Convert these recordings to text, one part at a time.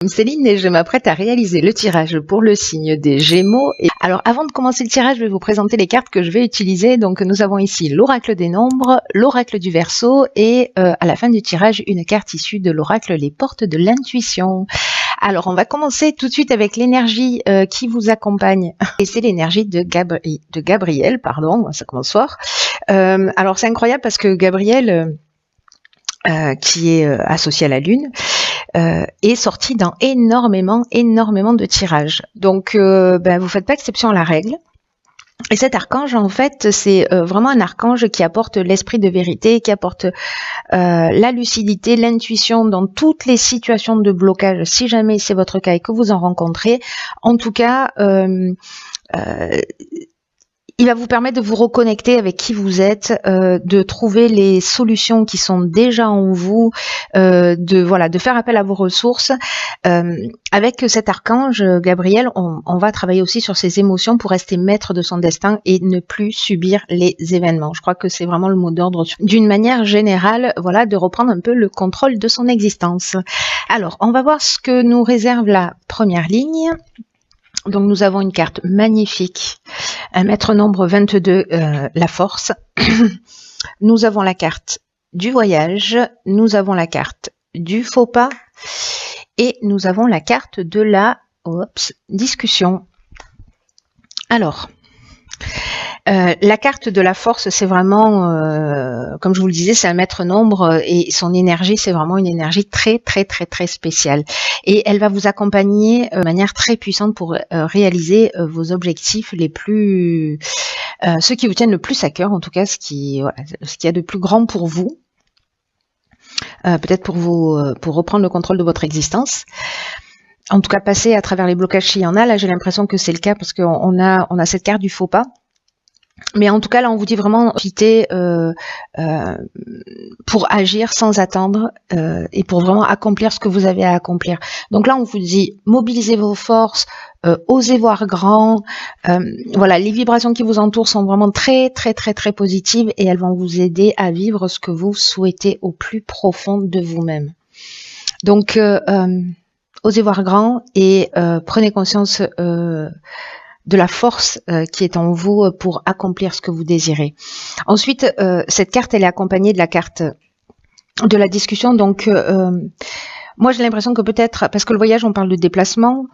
Céline et je m'apprête à réaliser le tirage pour le signe des Gémeaux. Alors avant de commencer le tirage, je vais vous présenter les cartes que je vais utiliser. Donc nous avons ici l'oracle des nombres, l'oracle du Verseau et à la fin du tirage, une carte issue de l'oracle Les Portes de l'intuition. Alors on va commencer tout de suite avec l'énergie qui vous accompagne. Et c'est l'énergie de Gabriel, pardon, ça commence fort. Alors c'est incroyable parce que Gabriel, qui est associé à la Lune, est sorti dans énormément de tirages. Donc, vous faites pas exception à la règle. Et cet archange, en fait, c'est vraiment un archange qui apporte l'esprit de vérité, qui apporte la lucidité, l'intuition dans toutes les situations de blocage, si jamais c'est votre cas et que vous en rencontrez. En tout cas, il va vous permettre de vous reconnecter avec qui vous êtes, de trouver les solutions qui sont déjà en vous, de faire appel à vos ressources. Avec cet archange Gabriel, on va travailler aussi sur ses émotions pour rester maître de son destin et ne plus subir les événements. Je crois que c'est vraiment le mot d'ordre. D'une manière générale, voilà, de reprendre un peu le contrôle de son existence. Alors, on va voir ce que nous réserve la première ligne. Donc nous avons une carte magnifique, un maître nombre 22, la force. Nous avons la carte du voyage, nous avons la carte du faux pas et nous avons la carte de la discussion. Alors, la carte de la force, c'est vraiment, comme je vous le disais, c'est un maître nombre et son énergie, c'est vraiment une énergie très spéciale. Et elle va vous accompagner de manière très puissante pour réaliser vos objectifs les plus, ceux qui vous tiennent le plus à cœur, en tout cas ce qui y a de plus grand pour vous. Peut-être pour reprendre le contrôle de votre existence. En tout cas, passer à travers les blocages s'il y en a. Là, j'ai l'impression que c'est le cas parce qu'on a cette carte du faux pas. Mais en tout cas, là, on vous dit vraiment profiter pour agir sans attendre et pour vraiment accomplir ce que vous avez à accomplir. Donc là, on vous dit mobilisez vos forces, osez voir grand. Voilà, les vibrations qui vous entourent sont vraiment très positives et elles vont vous aider à vivre ce que vous souhaitez au plus profond de vous-même. Donc, osez voir grand et prenez conscience de la force qui est en vous pour accomplir ce que vous désirez. Ensuite, cette carte, elle est accompagnée de la carte de la discussion. Donc, moi, j'ai l'impression que peut-être, parce que le voyage, on parle de déplacement,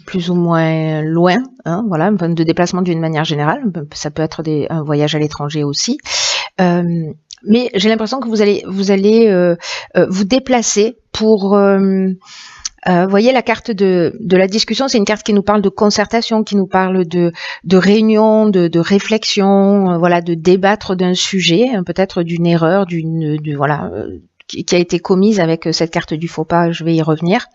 plus ou moins loin, hein, voilà, de déplacement d'une manière générale. Ça peut être un voyage à l'étranger aussi. Mais j'ai l'impression que vous allez vous déplacer pour... voyez la carte de la discussion, c'est une carte qui nous parle de concertation, qui nous parle de réunion, de réflexion, voilà, de débattre d'un sujet, peut-être d'une erreur, qui a été commise avec cette carte du faux pas. Je vais y revenir.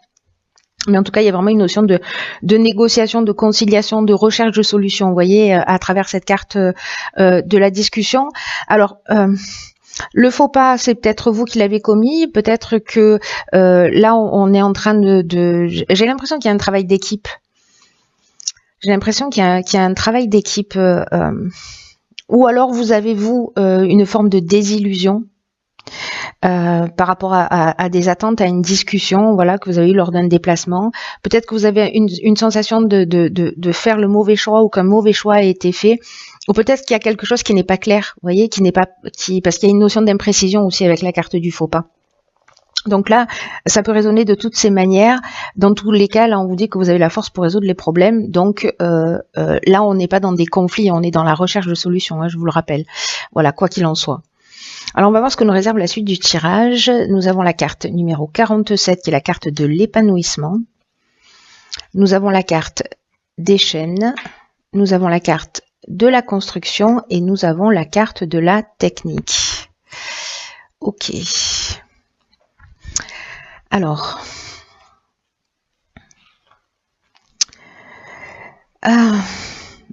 Mais en tout cas, il y a vraiment une notion de négociation, de conciliation, de recherche de solutions. Vous voyez, à travers cette carte de la discussion. Alors. Le faux pas, c'est peut-être vous qui l'avez commis, peut-être que là on est en train j'ai l'impression qu'il y a un travail d'équipe. J'ai l'impression qu'il y a un travail d'équipe, ou alors vous avez une forme de désillusion par rapport à des attentes, à une discussion, voilà, que vous avez eu lors d'un déplacement. Peut-être que vous avez une sensation de faire le mauvais choix ou qu'un mauvais choix a été fait. Ou peut-être qu'il y a quelque chose qui n'est pas clair, vous voyez, parce qu'il y a une notion d'imprécision aussi avec la carte du faux pas. Donc là, ça peut résonner de toutes ces manières. Dans tous les cas, là, on vous dit que vous avez la force pour résoudre les problèmes. Donc là, on n'est pas dans des conflits, on est dans la recherche de solutions, hein, je vous le rappelle. Voilà, quoi qu'il en soit. Alors, on va voir ce que nous réserve la suite du tirage. Nous avons la carte numéro 47, qui est la carte de l'épanouissement. Nous avons la carte des chaînes. Nous avons la carte de la construction et nous avons la carte de la technique. Ok. Alors,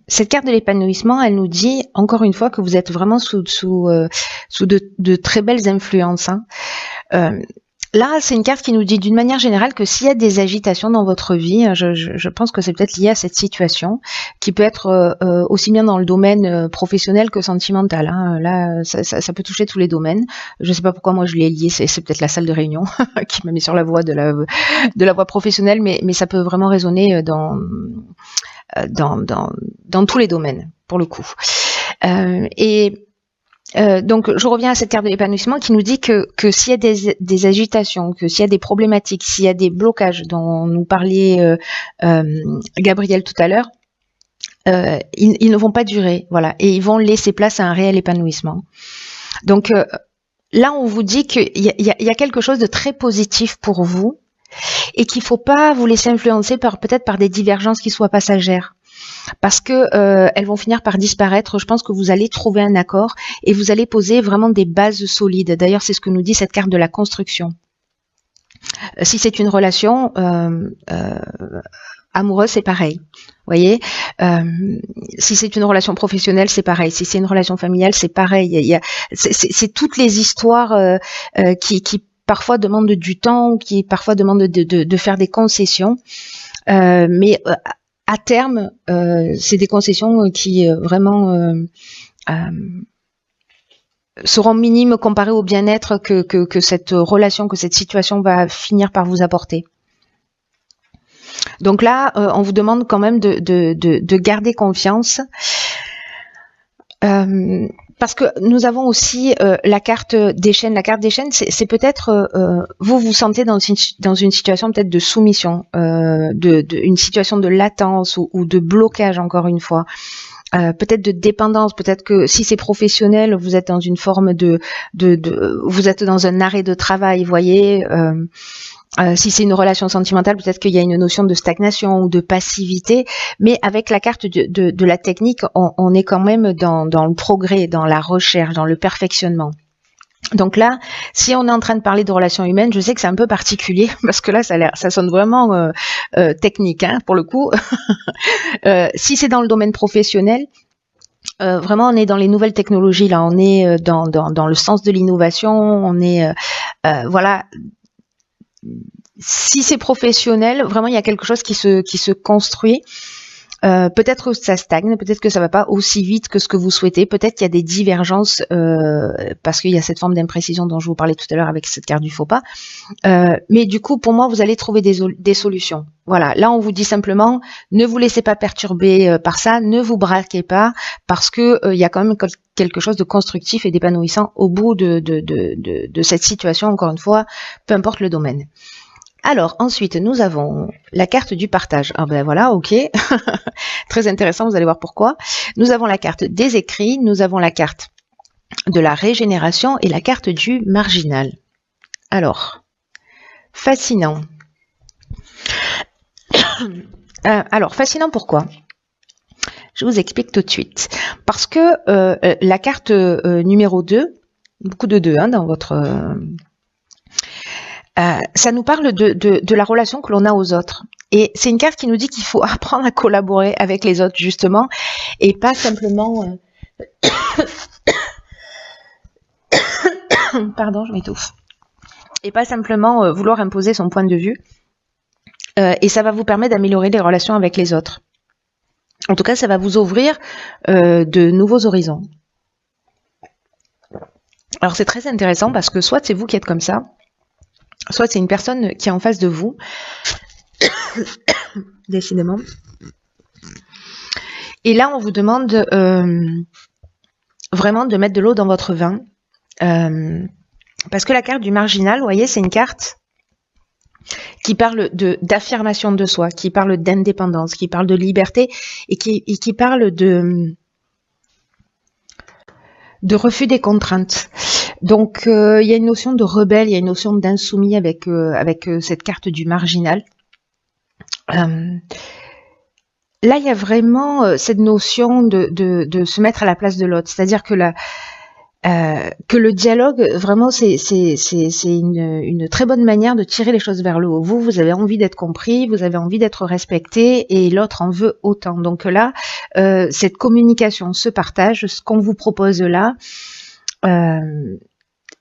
cette carte de l'épanouissement, elle nous dit encore une fois que vous êtes vraiment sous de très belles influences. Hein. Là, c'est une carte qui nous dit d'une manière générale que s'il y a des agitations dans votre vie, je pense que c'est peut-être lié à cette situation, qui peut être aussi bien dans le domaine professionnel que sentimental. Hein. Là, ça peut toucher tous les domaines. Je ne sais pas pourquoi moi je l'ai lié, c'est peut-être la salle de réunion qui m'a mis sur la voie de la voie professionnelle, mais ça peut vraiment résonner dans tous les domaines, pour le coup. Donc, je reviens à cette carte de l'épanouissement qui nous dit que s'il y a des agitations, que s'il y a des problématiques, s'il y a des blocages dont nous parlait Gabriel tout à l'heure, ils ne vont pas durer, voilà, et ils vont laisser place à un réel épanouissement. Donc là, on vous dit qu'il y a quelque chose de très positif pour vous et qu'il ne faut pas vous laisser influencer peut-être par des divergences qui soient passagères. Parce que elles vont finir par disparaître. Je pense que vous allez trouver un accord et vous allez poser vraiment des bases solides. D'ailleurs, c'est ce que nous dit cette carte de la construction. Si c'est une relation amoureuse, c'est pareil. Vous voyez, si c'est une relation professionnelle, c'est pareil. Si c'est une relation familiale, c'est pareil. C'est toutes les histoires qui parfois demandent du temps, qui parfois demandent de faire des concessions. Mais à terme, c'est des concessions qui vraiment seront minimes comparées au bien-être que cette relation, que cette situation va finir par vous apporter. Donc là, on vous demande quand même de garder confiance. Parce que nous avons aussi la carte des chaînes. La carte des chaînes, c'est peut-être vous vous sentez dans une situation peut-être de soumission, une situation de latence ou de blocage encore une fois. Peut-être de dépendance, peut-être que si c'est professionnel, vous êtes dans une forme vous êtes dans un arrêt de travail, vous voyez. Si c'est une relation sentimentale, peut-être qu'il y a une notion de stagnation ou de passivité, mais avec la carte de la technique, on est quand même dans le progrès, dans la recherche, dans le perfectionnement. Donc là, si on est en train de parler de relations humaines, je sais que c'est un peu particulier, parce que là, ça sonne vraiment technique, hein, pour le coup. Si c'est dans le domaine professionnel, vraiment, on est dans les nouvelles technologies, là, on est dans le sens de l'innovation, on est, voilà. Si c'est professionnel, vraiment il y a quelque chose qui se construit. Peut-être que ça stagne, peut-être que ça va pas aussi vite que ce que vous souhaitez, peut-être qu'il y a des divergences parce qu'il y a cette forme d'imprécision dont je vous parlais tout à l'heure avec cette carte du faux pas. Mais du coup, pour moi, vous allez trouver des solutions. Voilà, là on vous dit simplement, ne vous laissez pas perturber par ça, ne vous braquez pas, parce que il y a quand même quelque chose de constructif et d'épanouissant au bout de cette situation, encore une fois, peu importe le domaine. Alors, ensuite, nous avons la carte du partage. Ah ben voilà, ok. Très intéressant, vous allez voir pourquoi. Nous avons la carte des écrits, nous avons la carte de la régénération et la carte du marginal. Alors, fascinant. Alors, fascinant pourquoi ? Je vous explique tout de suite. Parce que la carte numéro 2, beaucoup de 2 hein, dans votre... ça nous parle de la relation que l'on a aux autres. Et c'est une carte qui nous dit qu'il faut apprendre à collaborer avec les autres, justement, et pas simplement... Pardon, je m'étouffe. Et pas simplement vouloir imposer son point de vue. Et ça va vous permettre d'améliorer les relations avec les autres. En tout cas, ça va vous ouvrir de nouveaux horizons. Alors, c'est très intéressant parce que soit c'est vous qui êtes comme ça, soit c'est une personne qui est en face de vous, décidément. Et là, on vous demande vraiment de mettre de l'eau dans votre vin. Parce que la carte du marginal, vous voyez, c'est une carte qui parle d'affirmation de soi, qui parle d'indépendance, qui parle de liberté et qui parle de refus des contraintes. Donc, il y a une notion de rebelle, il y a une notion d'insoumis avec cette carte du marginal. Là, il y a vraiment cette notion de se mettre à la place de l'autre. C'est-à-dire que le dialogue, vraiment, c'est une très bonne manière de tirer les choses vers le haut. Vous avez envie d'être compris, vous avez envie d'être respecté, et l'autre en veut autant. Donc là, cette communication, ce partage, ce qu'on vous propose là,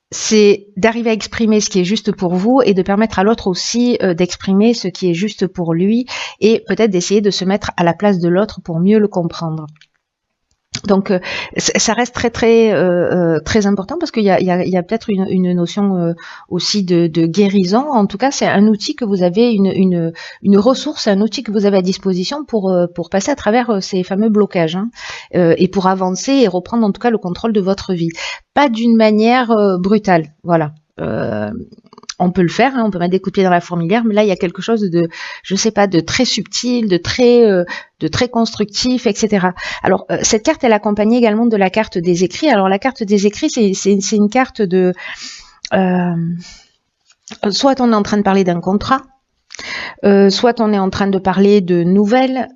c'est d'arriver à exprimer ce qui est juste pour vous et de permettre à l'autre aussi d'exprimer ce qui est juste pour lui et peut-être d'essayer de se mettre à la place de l'autre pour mieux le comprendre. Donc ça reste très important parce qu'il y a peut-être une notion aussi de guérison. En tout cas, c'est un outil que vous avez, une ressource, un outil que vous avez à disposition pour passer à travers ces fameux blocages hein, et pour avancer et reprendre en tout cas le contrôle de votre vie. Pas d'une manière brutale, voilà. On peut le faire, hein, on peut mettre des coups de pied dans la fourmilière, mais là il y a quelque chose de, je sais pas, de très subtil, de très constructif, etc. Alors cette carte elle est accompagnée également de la carte des écrits. Alors la carte des écrits c'est une carte de soit on est en train de parler d'un contrat, soit on est en train de parler de nouvelles.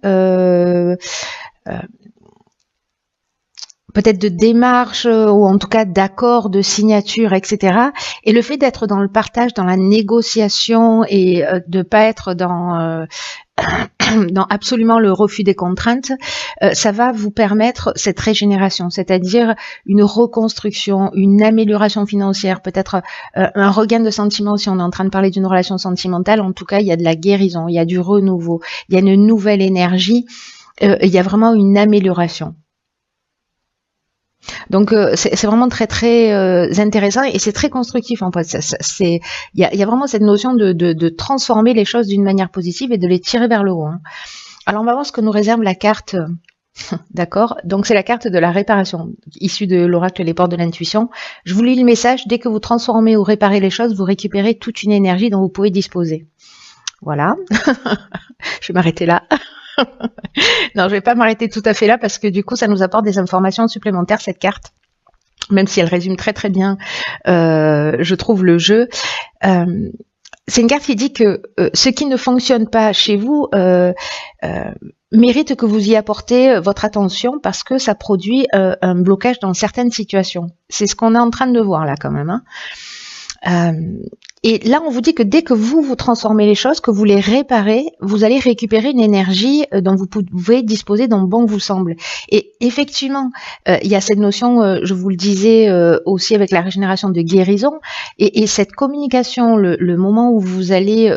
Peut-être de démarches ou en tout cas d'accords, de signatures, etc. Et le fait d'être dans le partage, dans la négociation et de pas être dans absolument le refus des contraintes, ça va vous permettre cette régénération, c'est-à-dire une reconstruction, une amélioration financière, peut-être un regain de sentiments si on est en train de parler d'une relation sentimentale. En tout cas, il y a de la guérison, il y a du renouveau, il y a une nouvelle énergie, il y a vraiment une amélioration. Donc c'est vraiment très intéressant et c'est très constructif en fait. Il y a vraiment cette notion de transformer les choses d'une manière positive et de les tirer vers le haut. Hein. Alors on va voir ce que nous réserve la carte. D'accord. Donc c'est la carte de la réparation, issue de l'oracle Les Portes de l'Intuition. Je vous lis le message. Dès que vous transformez ou réparez les choses, vous récupérez toute une énergie dont vous pouvez disposer. Voilà. Je vais m'arrêter là. Non, je vais pas m'arrêter tout à fait là parce que du coup, ça nous apporte des informations supplémentaires, cette carte. Même si elle résume très bien, je trouve, le jeu. C'est une carte qui dit que ce qui ne fonctionne pas chez vous mérite que vous y apportez votre attention parce que ça produit un blocage dans certaines situations. C'est ce qu'on est en train de voir là quand même. Hein. Et là, on vous dit que dès que vous transformez les choses, que vous les réparez, vous allez récupérer une énergie dont vous pouvez disposer dont bon vous semble. Et effectivement, il y a cette notion, je vous le disais aussi avec la régénération de guérison, et cette communication, le moment où vous allez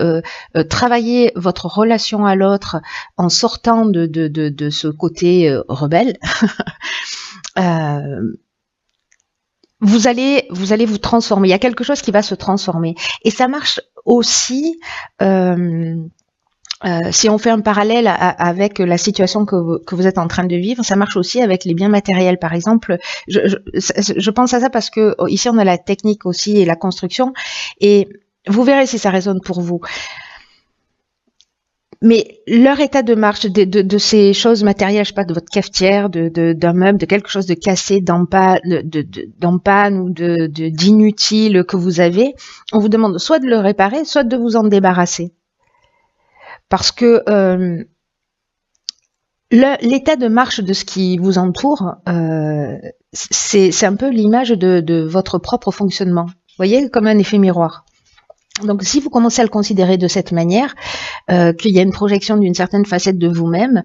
travailler votre relation à l'autre en sortant de ce côté rebelle. Vous allez vous transformer. Il y a quelque chose qui va se transformer. Et ça marche aussi, si on fait un parallèle avec la situation que vous êtes en train de vivre, ça marche aussi avec les biens matériels. Par exemple, je pense à ça parce que ici on a la technique aussi et la construction. Et vous verrez si ça résonne pour vous. Mais leur état de marche de ces choses matérielles, je sais pas, de votre cafetière, d'un meuble, de quelque chose de cassé, d'en panne ou d'inutile que vous avez, on vous demande soit de le réparer, soit de vous en débarrasser. Parce que l'état de marche de ce qui vous entoure, c'est un peu l'image de votre propre fonctionnement. Vous voyez, comme un effet miroir. Donc, si vous commencez à le considérer de cette manière, qu'il y a une projection d'une certaine facette de vous-même,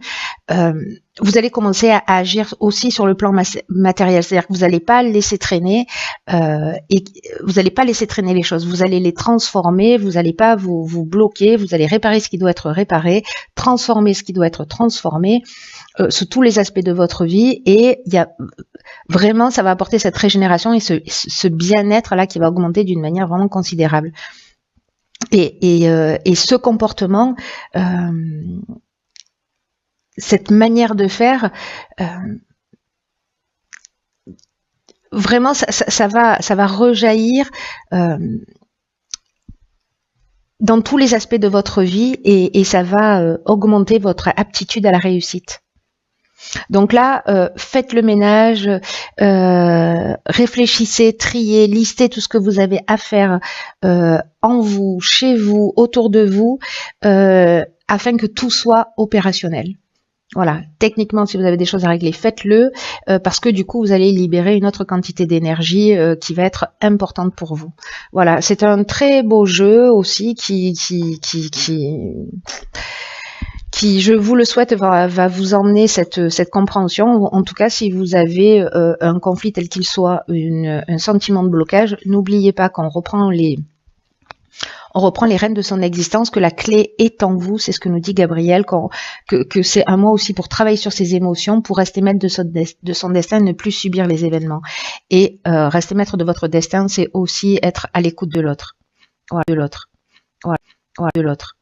vous allez commencer à agir aussi sur le plan matériel. C'est-à-dire que vous n'allez pas laisser traîner et vous n'allez pas laisser traîner les choses. Vous allez les transformer. Vous n'allez pas vous bloquer. Vous allez réparer ce qui doit être réparé, transformer ce qui doit être transformé sous tous les aspects de votre vie. Et il y a vraiment, ça va apporter cette régénération et ce bien-être là qui va augmenter d'une manière vraiment considérable. Et ce comportement, cette manière de faire, vraiment, ça va rejaillir dans tous les aspects de votre vie et ça va augmenter votre aptitude à la réussite. Donc là, faites le ménage, réfléchissez, triez, listez tout ce que vous avez à faire en vous, chez vous, autour de vous, afin que tout soit opérationnel. Voilà, techniquement, si vous avez des choses à régler, faites-le, parce que du coup, vous allez libérer une autre quantité d'énergie qui va être importante pour vous. Voilà, c'est un très beau jeu aussi qui qui, je vous le souhaite, va vous emmener cette compréhension. En tout cas, si vous avez un conflit tel qu'il soit, un sentiment de blocage, n'oubliez pas qu'on reprend les rênes de son existence, que la clé est en vous, c'est ce que nous dit Gabriel, que c'est un mois aussi pour travailler sur ses émotions, pour rester maître de son destin, ne plus subir les événements. Et rester maître de votre destin, c'est aussi être à l'écoute de l'autre. Voilà, de l'autre. Voilà, de l'autre.